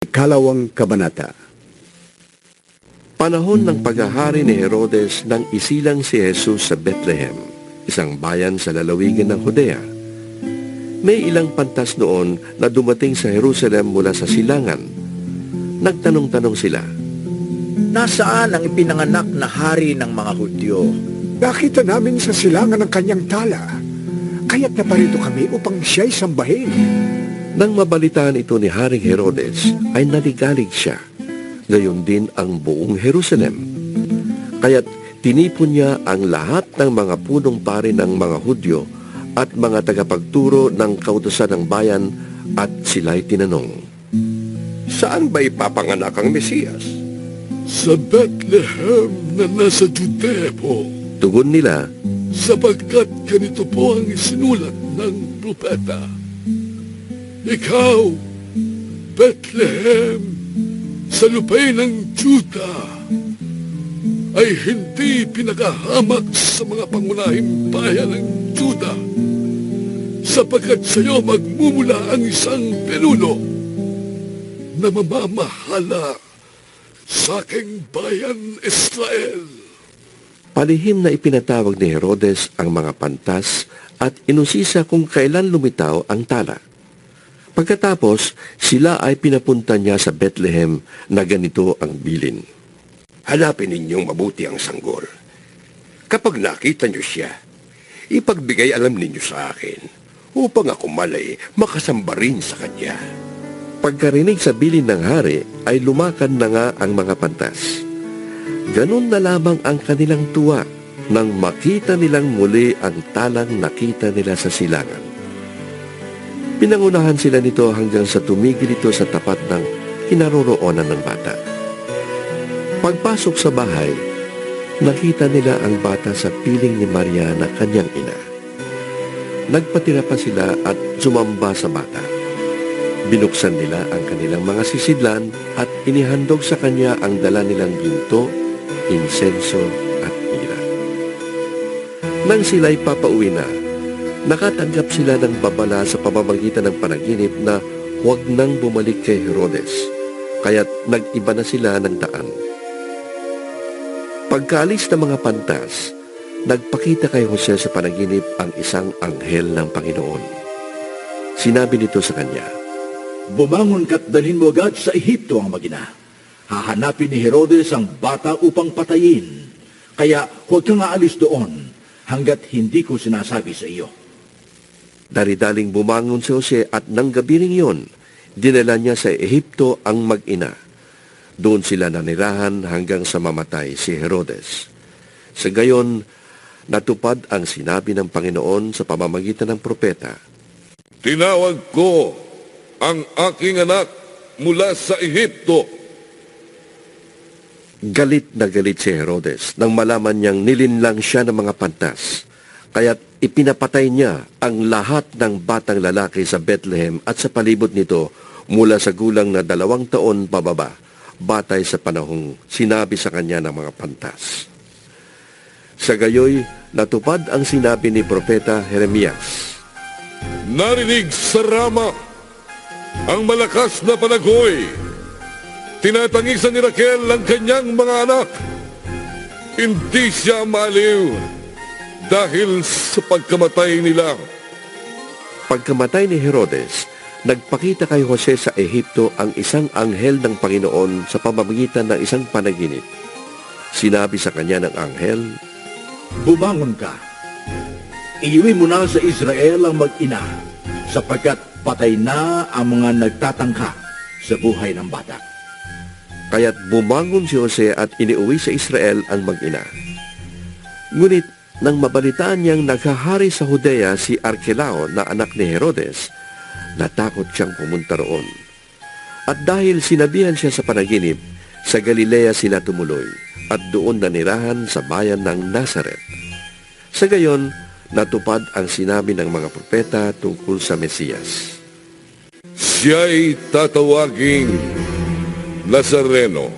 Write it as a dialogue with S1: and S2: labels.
S1: Ikalawang Kabanata.
S2: Panahon ng paghahari ni Herodes nang isilang si Jesus sa Bethlehem, isang bayan sa lalawigan ng Judea. May ilang pantas noon na dumating sa Jerusalem mula sa silangan. Nagtanong-tanong sila,
S3: Nasaan ang ipinanganak na hari ng mga Hudyo?
S1: Nakita namin sa silangan ng kanyang tala, kaya't naparito kami upang siya'y sambahin.
S2: nang mabalitaan ito ni Haring Herodes, ay naligalig siya. Gayon din ang buong Jerusalem. Kaya't tinipon niya ang lahat ng mga punong pari ng mga Hudyo at mga tagapagturo ng kautusan ng bayan at sila'y tinanong,
S4: Saan ba ipapanganak ang Mesiyas?
S5: Sa Bethlehem na nasa Judea po,
S2: Tugon nila,
S5: sapagkat ganito po ang isinulat ng propeta. Ikaw, Bethlehem, sa lupay ng Juda, ay hindi pinakahamak sa mga pangunahing bayan ng Juda, sapagkat sa iyo magmumula ang isang pinuno na mamamahala sa aking bayan Israel.
S2: palihim na ipinatawag ni Herodes ang mga pantas at inusisa kung kailan lumitaw ang tala. Pagkatapos, sila ay pinapunta niya sa Bethlehem na ganito ang bilin.
S4: Hanapin ninyong mabuti ang sanggol. Kapag nakita niyo siya, ipagbigay alam ninyo sa akin upang ako malay makasamba rin sa kanya.
S2: Pagkarinig sa bilin ng hari, ay lumakad na nga ang mga pantas. Ganun na lamang ang kanilang tuwa nang makita nilang muli ang talang nakita nila sa silangan. Pinangunahan sila nito hanggang sa tumigil ito sa tapat ng kinaroroonan ng bata. Pagpasok sa bahay, nakita nila ang bata sa piling ni Maria na kanyang ina. Nagpatira pa sila at sumamba sa bata. Binuksan nila ang kanilang mga sisidlan at inihandog sa kanya ang dala nilang ginto, insenso at mira. Nang sila'y papauwi na, nakatanggap sila ng babala sa pamamagitan ng panaginip na huwag nang bumalik kay Herodes, kaya't nag-iba na sila ng daan. Pagkaalis ng mga pantas, nagpakita kay Jose sa panaginip ang isang anghel ng Panginoon. Sinabi nito sa kanya,
S3: Bumangon ka't dalhin mo agad sa Ehipto ang magina. Hahanapin ni Herodes ang bata upang patayin. Kaya huwag kang aalis doon hanggat hindi ko sinasabi sa iyo.
S2: Dali-daling bumangon si Jose at nang gabi ring iyon, dinala niya sa Ehipto ang mag-ina. Doon sila nanirahan hanggang sa mamatay si Herodes. Sa gayon, natupad ang sinabi ng Panginoon sa pamamagitan ng propeta.
S5: Tinawag ko ang aking anak mula sa Ehipto.
S2: Galit na galit si Herodes nang malaman niyang nilinlang siya ng mga pantas. Kaya't ipinapatay niya ang lahat ng batang lalaki sa Bethlehem at sa palibot nito mula sa gulang na 2 taon pababa, batay sa panahong sinabi sa kanya ng mga pantas. Sa gayoy, natupad ang sinabi ni Propeta Jeremias.
S5: Narinig sa Rama ang malakas na panagoy. Tinatangisan ni Raquel ang kanyang mga anak. Hindi siya maliw dahil sa pagkamatay nila.
S2: Pagkamatay ni Herodes, nagpakita kay Jose sa Ehipto ang isang anghel ng Panginoon sa pamamagitan ng isang panaginip. Sinabi sa kanya ng anghel,
S3: Bumangon ka. Iuwi mo na sa Israel ang mag-ina, sapagkat patay na ang mga nagtatangka sa buhay ng bata.
S2: Kaya't bumangon si Jose at iniuwi sa Israel ang mag-ina. Ngunit nang mabalitaan niyang naghahari sa Judea si Arkelao na anak ni Herodes, natakot siyang pumunta roon. At dahil sinabihan siya sa panaginip, sa Galilea sila tumuloy at doon nanirahan sa bayan ng Nazaret. Sa gayon, natupad ang sinabi ng mga propeta tungkol sa Mesiyas.
S5: Siya'y tatawaging Nazareno.